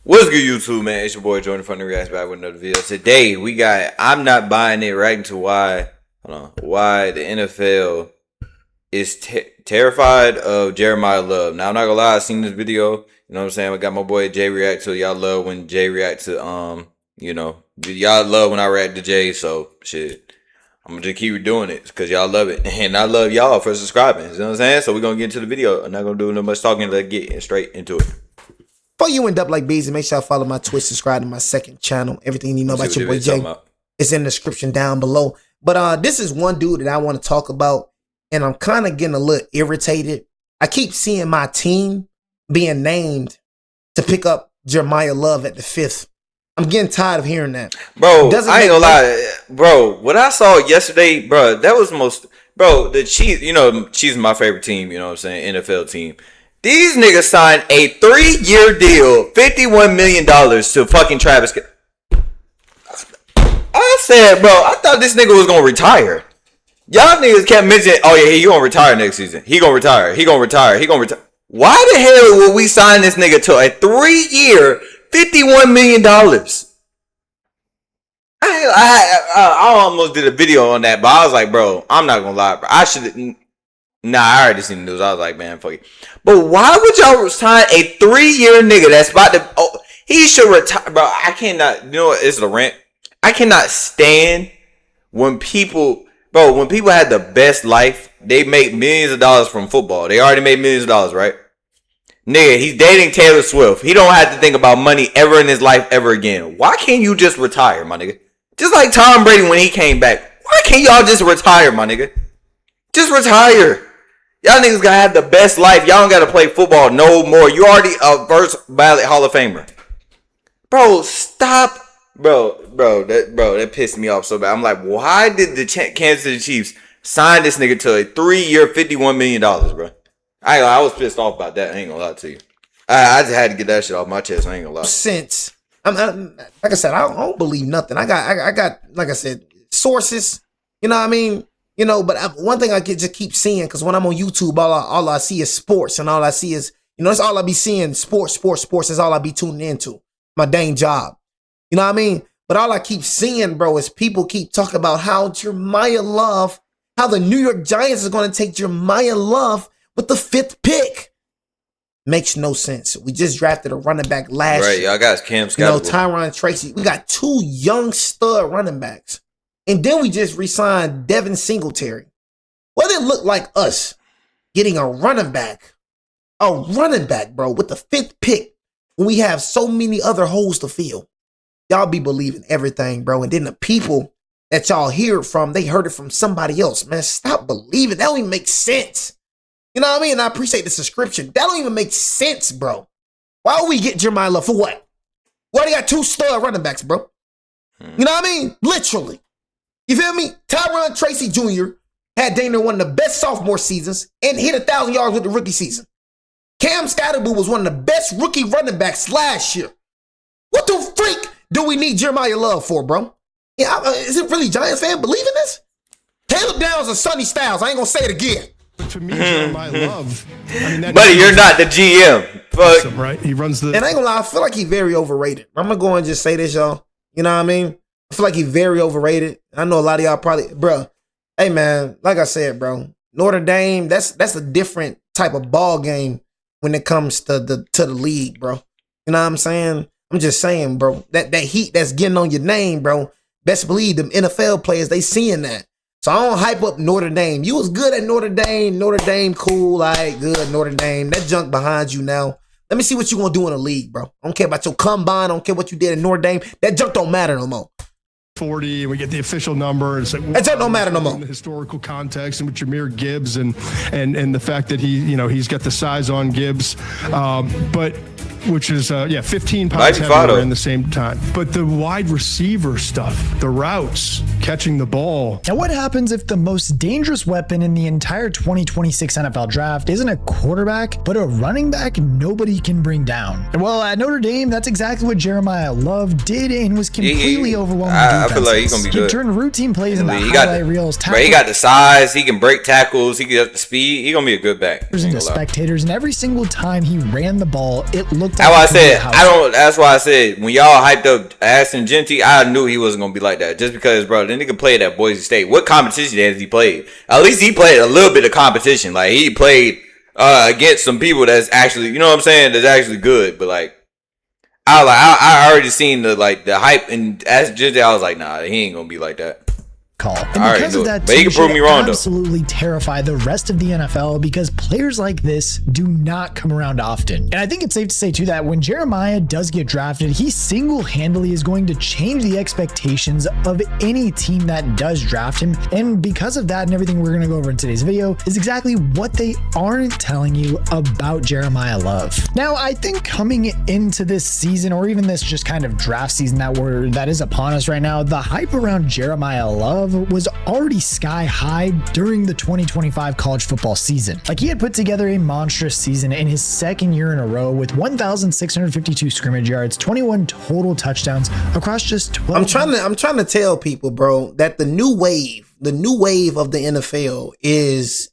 What's good, YouTube, man? It's your boy Jordan from the Reacts back with another video. Today we got I'm not buying it right into why the NFL is terrified of Jeremiyah Love. Now I'm not gonna lie, I seen this video. You know what I'm saying? I got my boy Jay react to it. Y'all love when Jay react to y'all love when I react to Jay. So shit, I'm gonna just keep doing it because y'all love it, and I love y'all for subscribing. You know what I'm saying? So we're gonna get into the video. I'm not gonna do no much talking. Let's get straight into it. Before you end up like Beezy, make sure I follow my Twitch, subscribe to my second channel. Everything you know about your boy Jay is in the description down below. But this is one dude that I want to talk about, and I'm kind of getting a little irritated. I keep seeing my team being named to pick up Jeremiyah Love at the 5th. I'm getting tired of hearing that. Bro, I ain't gonna lie. Bro, what I saw yesterday, bro, that was the Chiefs, Chiefs is my favorite team, you know what I'm saying, NFL team. These niggas signed a 3-year deal, $51 million to fucking Travis. I said, bro, I thought this nigga was gonna retire. Y'all niggas kept mentioning, oh yeah, he gonna retire next season. He gonna retire. He gonna retire. He gonna retire. Why the hell would we sign this nigga to a 3-year, $51 million? I almost did a video on that, but I was like, bro, I'm not gonna lie, bro. I should. Nah, I already seen the news. I was like, man, fuck it. But why would y'all sign a 3-year nigga that's about to? Oh, he should retire, bro. I cannot. You know what? It's the rant. I cannot stand when people, bro. When people had the best life, they make millions of dollars from football. They already made millions of dollars, right? Nigga, he's dating Taylor Swift. He don't have to think about money ever in his life ever again. Why can't you just retire, my nigga? Just like Tom Brady when he came back. Why can't y'all just retire, my nigga? Just retire. Y'all niggas gotta have the best life. Y'all don't gotta play football no more. You already a first ballot Hall of Famer. Bro, stop. Bro, that pissed me off so bad. I'm like, why did the Kansas City Chiefs sign this nigga to a 3-year, $51 million, bro? I was pissed off about that. I ain't gonna lie to you. I just had to get that shit off my chest. I ain't gonna lie. Since like I said, I don't believe nothing. I got like I said, sources. You know what I mean? You know, but one thing I just keep seeing, because when I'm on YouTube, all I see is sports, and all I see is, that's all I be seeing, sports. That's all I be tuning into. My dang job. You know what I mean? But all I keep seeing, bro, is people keep talking about how Jeremiyah Love, how the New York Giants is going to take Jeremiyah Love with the 5th pick. Makes no sense. We just drafted a running back last year. Right, y'all got Cam Scott. Tyron Tracy. We got 2 young stud running backs. And then we just re-signed Devin Singletary. What did it look like us getting a running back, bro, with the 5th pick when we have so many other holes to fill? Y'all be believing everything, bro. And then the people that y'all hear it from, they heard it from somebody else. Man, stop believing. That don't even make sense. You know what I mean? And I appreciate the subscription. That don't even make sense, bro. Why would we get Jeremiyah Love for what? Why they got 2 stud running backs, bro? You know what I mean? Literally. You feel me? Tyron Tracy Jr. had Dana one of the best sophomore seasons and hit 1,000 yards with the rookie season. Cam Scatterbo was one of the best rookie running backs last year. What the freak do we need Jeremiyah Love for, bro? Yeah, is it really Giants fan believing this? Caleb Downs and Sonny Styles. I ain't gonna say it again. To me, Jeremiyah Love. Buddy, you're not the GM. Fuck. Right? He runs the. And I ain't gonna lie, I feel like he's very overrated. I'm gonna go and just say this, y'all. You know what I mean? I feel like he's very overrated. I know a lot of y'all probably, bro. Hey man, like I said, bro, Notre Dame, that's a different type of ball game when it comes to the league, bro. You know what I'm saying? I'm just saying, bro. That heat that's getting on your name, bro. Best believe them NFL players, they seeing that. So I don't hype up Notre Dame. You was good at Notre Dame. Notre Dame, cool. All right, good. Notre Dame. That junk behind you now. Let me see what you gonna do in the league, bro. I don't care about your combine. I don't care what you did at Notre Dame. That junk don't matter no more. 40, and we get the official number. It's like, that don't matter no more. In the historical context, and with Jahmyr Gibbs, and the fact that he's got the size on Gibbs, but which is 15 pounds heavier in the same time. But the wide receiver stuff, the routes, catching the ball. Now, what happens if the most dangerous weapon in the entire 2026 NFL draft isn't a quarterback, but a running back nobody can bring down? Well, at Notre Dame, that's exactly what Jeremiyah Love did and was completely overwhelmed. I feel like he's gonna be good. He turned routine plays into highlight reels. But he got the size. He can break tackles. He got the speed. He's gonna be a good back. Into spectators, and every single time he ran the ball, it looked That's why I said I don't. That's why I said when y'all hyped up Ashton Genty, I knew he wasn't gonna be like that. Just because, bro, the nigga played at Boise State. What competition has he played? At least he played a little bit of competition. Like he played against some people that's actually, you know what I'm saying, that's actually good. But like, I already seen the hype and Ashton Genty. I was like, nah, he ain't gonna be like that. Call. And because of that, but he can prove me wrong, absolutely terrify the rest of the NFL because players like this do not come around often. And I think it's safe to say too that when Jeremiyah does get drafted, he single-handedly is going to change the expectations of any team that does draft him. And because of that and everything we're going to go over in today's video is exactly what they aren't telling you about Jeremiyah Love. Now, I think coming into this season, or even this just kind of draft season that is upon us right now, the hype around Jeremiyah Love was already sky high during the 2025 college football season. Like, he had put together a monstrous season in his second year in a row with 1,652 scrimmage yards, 21 total touchdowns across just 12. I'm trying to tell people, bro, that the new wave of the NFL is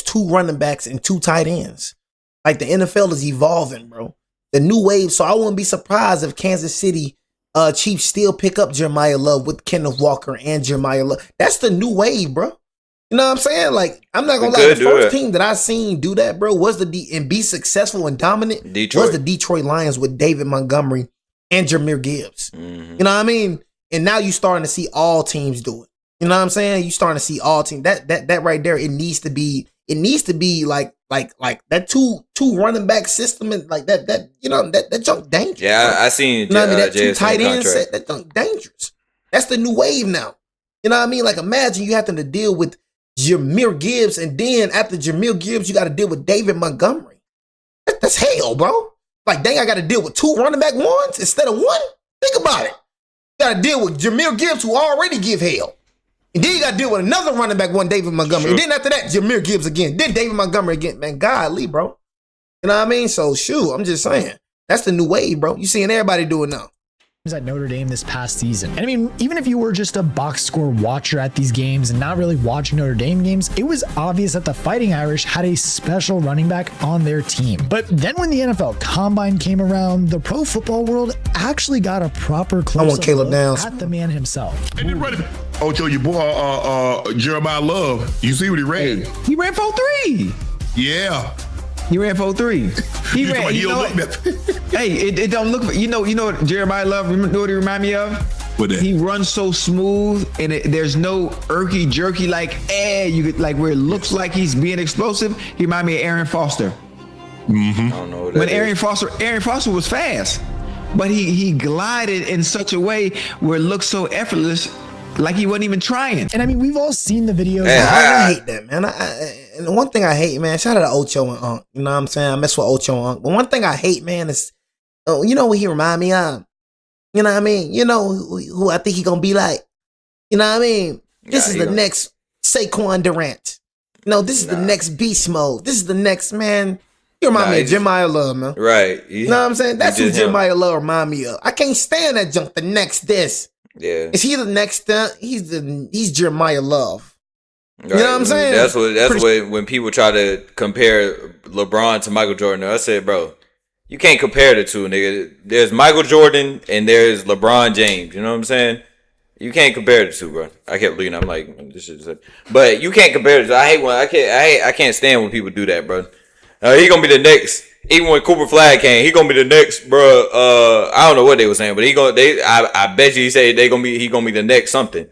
two running backs and two tight ends. Like, the NFL is evolving, bro. The new wave. So I wouldn't be surprised if Kansas City Chiefs still pick up Jeremiyah Love with Kenneth Walker and Jeremiyah Love. That's the new wave, bro. You know what I'm saying? Like, I'm not gonna lie. The first team that I seen do that, bro, was and be successful and dominant was the Detroit Lions with David Montgomery and Jahmyr Gibbs. Mm-hmm. You know what I mean? And now you starting to see all teams do it. You know what I'm saying? You starting to see all teams. That right there, it needs to be like that two running back system, and like that you know that junk dangerous. Yeah, bro. I seen you know what I mean? That two tight end set, that junk dangerous. That's the new wave now. You know what I mean? Like, imagine you having to deal with Jahmyr Gibbs, and then after Jahmyr Gibbs, you got to deal with David Montgomery. That's hell, bro. Like, dang, I got to deal with two running back ones instead of one. Think about it. You got to deal with Jahmyr Gibbs, who already give hell. And then you got to deal with another running back one, David Montgomery. Sure. And then after that, Jahmyr Gibbs again. Then David Montgomery again. Man, golly, bro. You know what I mean? So, shoot, I'm just saying. That's the new wave, bro. You seeing everybody do it now. At Notre Dame this past season. And I mean, even if you were just a box score watcher at these games and not really watching Notre Dame games, it was obvious that the Fighting Irish had a special running back on their team. But then when the NFL Combine came around, the pro football world actually got a proper close-up look at the man himself. Ocho, your boy Jeremiyah Love, you see what he ran? Hey, he ran 4.3. Yeah. He ran 4.3. He ran. You know, hey, it don't look. You know what Jeremiyah Love? You know what he remind me of? What that? He runs so smooth, and there's no irky jerky like you could like where it looks like he's being explosive. He remind me of Aaron Foster. Mm-hmm. I don't know what that when is. Aaron Foster was fast, but he glided in such a way where it looked so effortless. Like he wasn't even trying. And I mean, we've all seen the videos. Yeah, I hate that, man. And one thing I hate, man, shout out to Ocho and Unc. You know what I'm saying? I mess with Ocho and Unc. But one thing I hate, man, is, you know what he remind me of? You know what I mean? You know who I think he gonna be like? You know what I mean? This is the next Saquon Durant. No, this is the next beast mode. This is the next, man. You remind me of Jeremiyah Love, man. Right. You know what I'm saying? That's who Jeremiyah Love remind me of. I can't stand that junk. The next this. Yeah. Is he the next? He's Jeremiyah Love. Right. You know what I'm saying? That's what when people try to compare LeBron to Michael Jordan, I said, bro, you can't compare the two, nigga. There's Michael Jordan and there's LeBron James. You know what I'm saying? You can't compare the two, bro. I kept looking. I'm like, this is it. But you can't compare the two. I hate when I can't stand when people do that, bro. He gonna be the next. Even when Cooper Flag came, he gonna be the next, bro. I don't know what they were saying, but I bet you he gonna be the next something,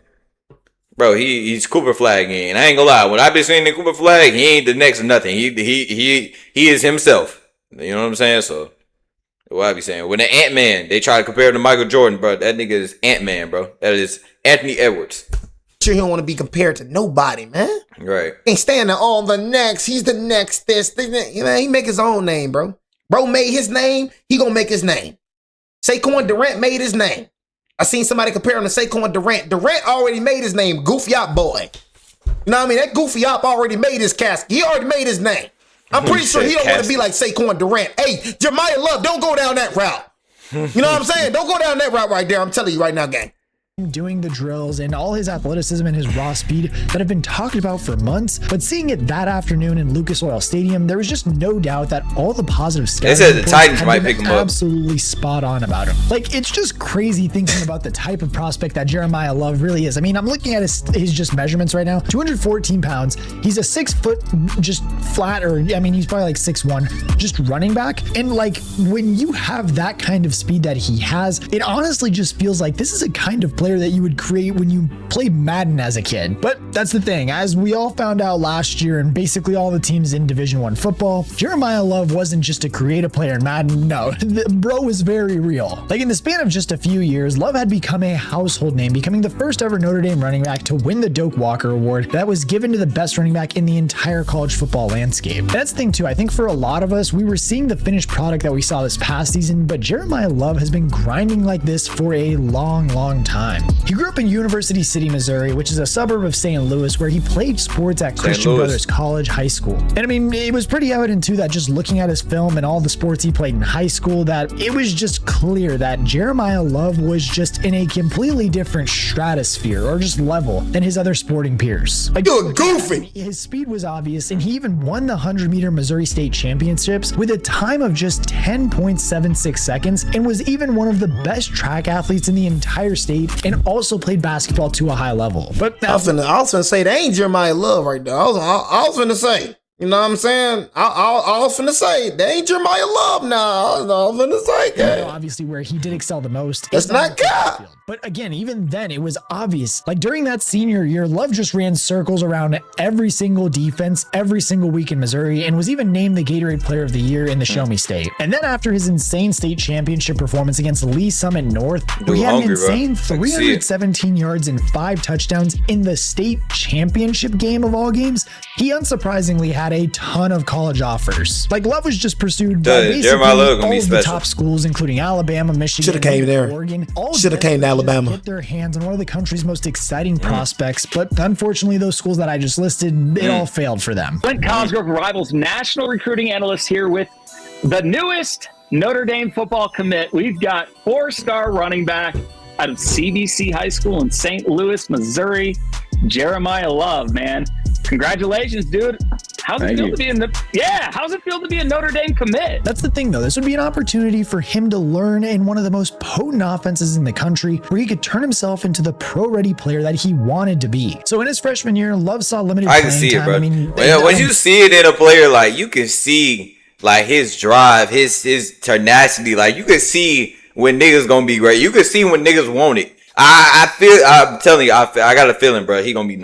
bro. He's Cooper Flag, and I ain't gonna lie. When I been seeing the Cooper Flag, he ain't the next or nothing. He is himself. You know what I'm saying? So what I be saying, when the Ant-Man, they try to compare him to Michael Jordan, bro. That nigga is Ant-Man, bro. That is Anthony Edwards. Sure, he don't want to be compared to nobody, man. Right. Ain't standing on the next. He's the next. This, you know, he make his own name, bro. Bro made his name. He gonna make his name. Saquon Durant made his name. I seen somebody compare him to Saquon Durant. Durant already made his name. Goofy Op boy. You know what I mean? That Goofy Op already made his casket. He already made his name. I'm pretty sure he don't want to be like Saquon Durant. Hey, Jeremiyah Love, don't go down that route. You know what I'm saying? Don't go down that route right there. I'm telling you right now, gang. doing the drills and all his athleticism and his raw speed that have been talked about for months, but seeing it that afternoon in Lucas Oil Stadium, there was just no doubt that all the positive They said the Titans might pick him up. Absolutely spot on about him. Like, it's just crazy thinking about the type of prospect that Jeremiyah Love really is. I mean, I'm looking at his just measurements right now. 214 pounds. He's a 6 foot just flat, or I mean, he's probably like 6'1", just running back. And like, when you have that kind of speed that he has, it honestly just feels like this is a kind of player that you would create when you played Madden as a kid. But that's the thing, as we all found out last year and basically all the teams in Division I football, Jeremiyah Love wasn't just to create a player in Madden. No, the bro was very real. Like, in the span of just a few years, Love had become a household name, becoming the first ever Notre Dame running back to win the Doak Walker Award that was given to the best running back in the entire college football landscape. That's the thing too, I think for a lot of us, we were seeing the finished product that we saw this past season, but Jeremiyah Love has been grinding like this for a long time. He grew up in University City, Missouri, which is a suburb of St. Louis, where he played sports at Christian Brothers College High School. And I mean, it was pretty evident too that just looking at his film and all the sports he played in high school, that it was just clear that Jeremiyah Love was just in a completely different stratosphere or just level than his other sporting peers. Like, you're goofy. His speed was obvious, and he even won the 100-meter Missouri State Championships with a time of just 10.76 seconds, and was even one of the best track athletes in the entire state, and also played basketball to a high level. But I was gonna say, they ain't Jeremiyah Love right there. I was gonna say, you know what I'm saying? I was finna say, they ain't Jeremiyah Love now. I was finna say, obviously where he did excel the most. That's not God. But again, even then, it was obvious. Like, during that senior year, Love just ran circles around every single defense, every single week in Missouri, and was even named the Gatorade Player of the Year in the Show Me State. And then after his insane state championship performance against Lee Summit North, where he had an insane 317 yards and 5 touchdowns in the state championship game of all games, he unsurprisingly had a ton of college offers. Like, Love was just pursued by basically all of the top schools, including Alabama, Michigan, Oregon. Should have came to Alabama. Get their hands on one of the country's most exciting prospects, but unfortunately, those schools that I just listed, it all failed for them. Clint Cosgrove, Rivals national recruiting analyst, here with the newest Notre Dame football commit. We've got 4-star running back out of CBC High School in St. Louis, Missouri, Jeremiyah Love. Man, congratulations, dude. How's it feel to be how's it feel to be a Notre Dame commit? That's the thing, though. This would be an opportunity for him to learn in one of the most potent offenses in the country, where he could turn himself into the pro-ready player that he wanted to be. So in his freshman year, Love saw limited playing time. I can see it, bro. I mean, when you see it in a player, like, you can see like his drive, his tenacity. Like, you can see when niggas gonna be great. You can see when niggas want it. I'm telling you, I got a feeling, bro. He gonna be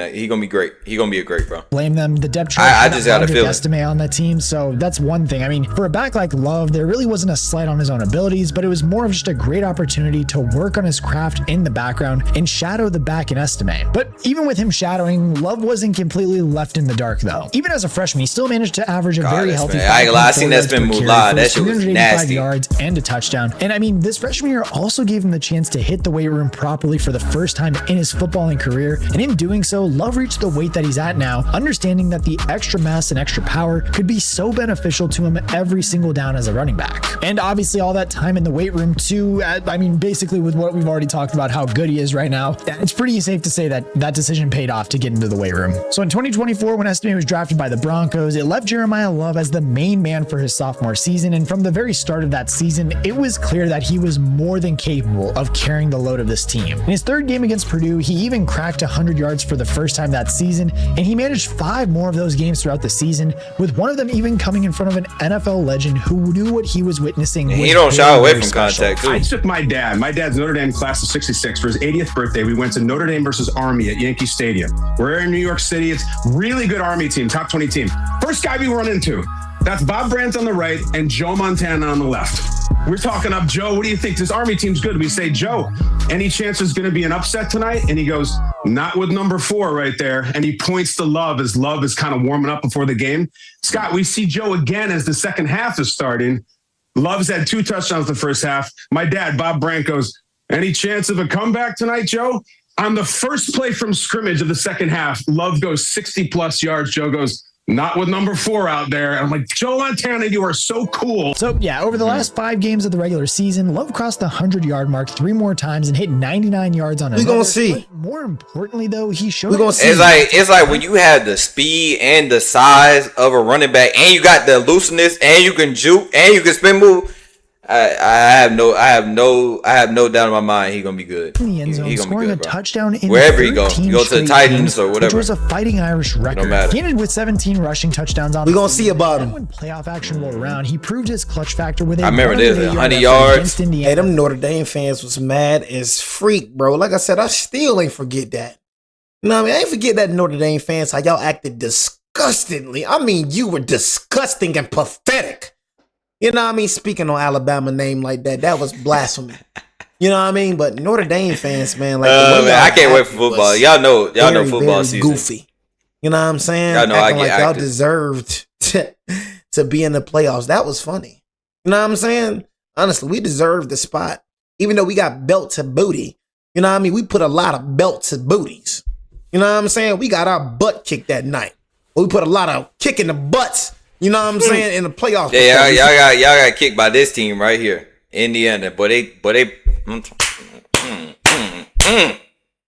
great. He gonna be a great, bro. Blame them. The depth chart. I just got a feeling. Estime on that team, so that's one thing. I mean, for a back like Love, there really wasn't a slight on his own abilities, but it was more of just a great opportunity to work on his craft in the background and shadow the back in Estime. But even with him shadowing, Love wasn't completely left in the dark, though. Even as a freshman, he still managed to average a very healthy. I seen that spin move live. That shit was nasty. Yards and a touchdown. And I mean, this freshman year also gave him the chance to hit the weight room properly for the first time in his footballing career, and in doing so, Love reached the weight that he's at now, understanding that the extra mass and extra power could be so beneficial to him every single down as a running back. And obviously all that time in the weight room too, I mean, basically with what we've already talked about, how good he is right now, it's pretty safe to say that that decision paid off to get into the weight room. So in 2024, when Estime was drafted by the Broncos, it left Jeremiyah Love as the main man for his sophomore season, and from the very start of that season, it was clear that he was more than capable of carrying the load of this team. In his third game against Purdue, he even cracked 100 yards for the first time that season, and he managed 5 more of those games throughout the season, with one of them even coming in front of an NFL legend who knew what he was witnessing. He don't shy away from contact, too. I took my dad. My dad's Notre Dame class of 66. For his 80th birthday, we went to Notre Dame versus Army at Yankee Stadium. We're in New York City. It's really good Army team, top 20 team. First guy we run into, that's Bob Brandt on the right and Joe Montana on the left. We're talking up, Joe, what do you think? This Army team's good. We say, Joe, any chance there's going to be an upset tonight? And he goes, not with number 4 right there. And he points to Love as Love is kind of warming up before the game. Scott, we see Joe again as the second half is starting. Love's had 2 touchdowns the first half. My dad, Bob Brandt, goes, any chance of a comeback tonight, Joe? On the first play from scrimmage of the second half, Love goes 60-plus yards. Joe goes, Not with number 4 out there. And I'm like, Joe Montana, you are so cool. So yeah, over the last 5 games of the regular season, Love crossed the 100-yard mark 3 more times and hit 99 yards on it. We gonna see. But more importantly, though, he showed. We gonna see. It's like when you have the speed and the size of a running back, and you got the looseness, and you can juke, and you can spin move. I have no doubt in my mind he's gonna be good. In the end zone, He gonna be scoring good, a bro. touchdown in Wherever he go, 13 you go to the straight Titans games, or whatever. which was a Fighting Irish record. matter. He ended with 17 rushing touchdowns on. We gonna see about him. When playoff action rolled around, he proved his clutch factor with a I remember this, 100 effort yards. against Indiana. Hey, them Notre Dame fans was mad as freak, bro. Like I said, I still ain't forget that. You know what I mean? I ain't forget that Notre Dame fans, how y'all acted disgustingly. I mean, you were disgusting and pathetic. You know what I mean? Speaking on Alabama name like that, that was blasphemy. You know what I mean? But Notre Dame fans, man, like the way Man, I y'all can't wait for acted football. was Y'all know very, football very season. goofy. You know what I'm saying? Y'all know Acting I get like y'all active. deserved to be in the playoffs. That was funny. You know what I'm saying? Honestly, we deserved the spot. Even though we got belt to booty. You know what I mean? We put a lot of belt to booties. You know what I'm saying? We got our butt kicked that night. We put a lot of kick in the butts. You know what I'm saying? In the playoffs. Yeah, y'all got kicked by this team right here, Indiana. But they.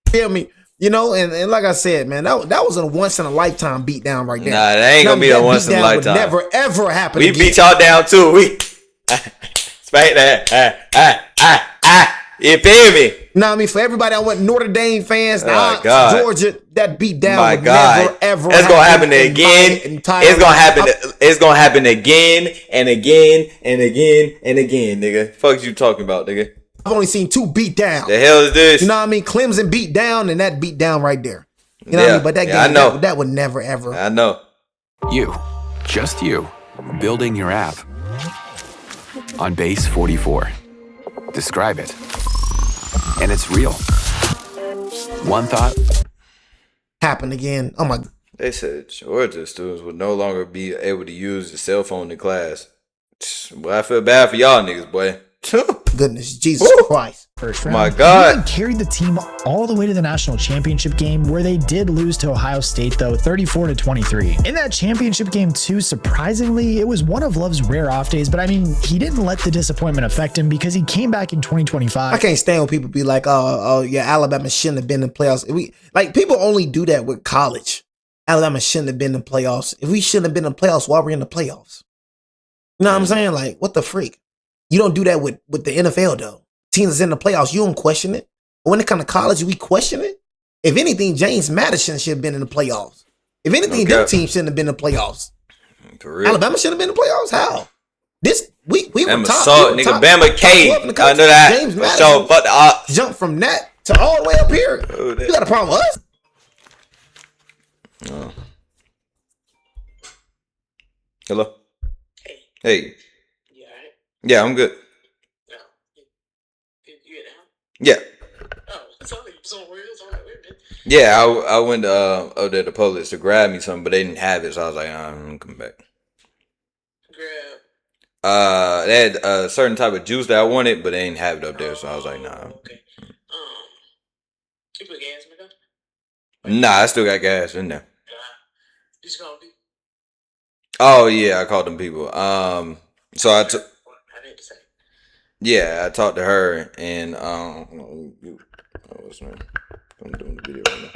Feel me? You know, and like I said, man, that was a once in a lifetime beatdown right there. Nah, that ain't gonna be a once in a lifetime. Never ever happen. We again. beat y'all down too. We spank that. You feel me? Know what I mean? For everybody, I want Notre Dame fans, God. Georgia, that beat down My would God, never ever. it's gonna happen in again. my entire It's gonna life. happen. It's gonna happen again and again and again and again, nigga. Fuck you talking about, nigga? I've only seen 2 beat down. The hell is this? You know what I mean? Clemson beat down, and that beat down right there. You know what I Yeah, mean? But that yeah, game, I know. that would never ever. I know. You, just you, building your app on Base 44. Describe it. And it's real. One thought. Happen again. Oh my. They said Georgia students would no longer be able to use the cell phone in class. Well, I feel bad for y'all niggas, boy. Goodness, Jesus Christ. First round. My God. He even carried the team all the way to the national championship game, where they did lose to Ohio State, though, 34-23. In that championship game, too, surprisingly, it was one of Love's rare off days, but I mean, he didn't let the disappointment affect him because he came back in 2025. I can't stand when people be like, oh, yeah, Alabama shouldn't have been in the playoffs. People only do that with college. Alabama shouldn't have been in the playoffs. If we shouldn't have been in the playoffs, why are we in the playoffs? You know what I'm saying? Like, what the freak? You don't do that with the NFL, though. Teams that's in the playoffs, you don't question it. But when it comes to college, we question it. If anything, James Madison should have been in the playoffs. If anything, them teams shouldn't have been in the playoffs. For real. Alabama should have been in the playoffs. How? We were Bama top. salt, we were nigga. top- Bama top K. 12 in the I country. know that. James For Madison sure. Fuck the odds. jumped from that to all the way up here. Oh, that- You got a problem with us? Oh. Hello? Hey. Yeah, I'm good. Yeah. Yeah, I went over there to Publix to grab me something, but they didn't have it, so I was like, I'm coming back. They had a certain type of juice that I wanted, but they didn't have it up there, so I was like, nah. You put gas in the car? Nah, I still got gas in there. Oh yeah, I called them people. So I took. Yeah, I talked to her and what's her name? I'm doing the video right now.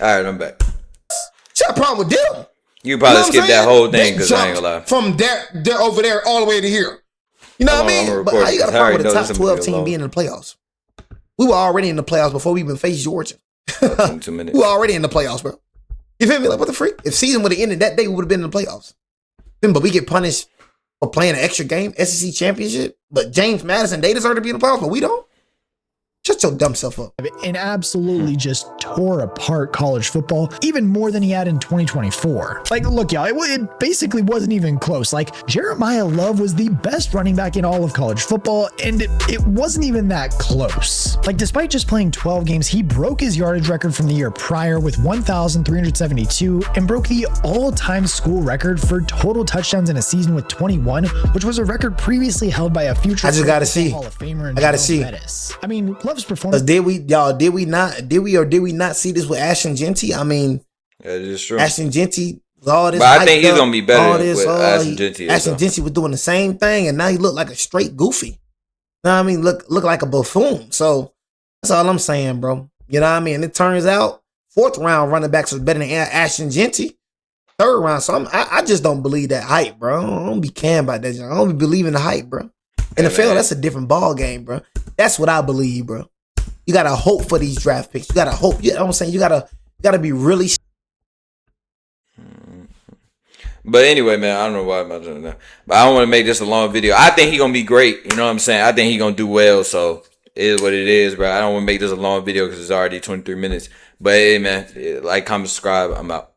All right, I'm back. What's your problem with them? You probably skip that whole thing because I ain't jumped gonna lie. from there over there all the way to here. You know what I mean? But how you got a problem with the top 12 team being in the playoffs? We were already in the playoffs before we even faced Georgia. 2 minutes. We were already in the playoffs, bro. You feel me? Like, what the freak? If season would have ended that day, we would have been in the playoffs. But we get punished for playing an extra game, SEC championship. But James Madison, they deserve to be in the playoffs, but we don't. Shut your dumb self up. And absolutely just tore apart college football even more than he had in 2024. Like, look, y'all, it basically wasn't even close. Like, Jeremiah Love was the best running back in all of college football, and it wasn't even that close. Like, despite just playing 12 games, he broke his yardage record from the year prior with 1,372 and broke the all-time school record for total touchdowns in a season with 21, which was a record previously held by a future I just gotta see. Hall of Famer. I gotta see. Bettis. I mean, Love's performance. Did we not see this with Ashton Genty? I mean, that is true. Ashton Genty was all this. But I think he's gonna be better with Ashton Genty. Ashton Genty was doing the same thing, and now he looked like a straight goofy. You know what I mean? Look like a buffoon. So that's all I'm saying, bro. You know what I mean? And it turns out 4th round running backs was better than Ashton Genty. 3rd round. So I just don't believe that hype, bro. I don't be caring about that. I don't be believing the hype, bro. NFL, that's a different ball game, bro. That's what I believe, bro. You gotta hope for these draft picks. You gotta hope. You know what I'm saying? You gotta be really. But anyway, man, I don't know why I'm doing that. But I don't want to make this a long video. I think he's gonna be great. You know what I'm saying? I think he's gonna do well. So it is what it is, bro. I don't want to make this a long video because it's already 23 minutes. But hey, man, like, comment, subscribe. I'm out.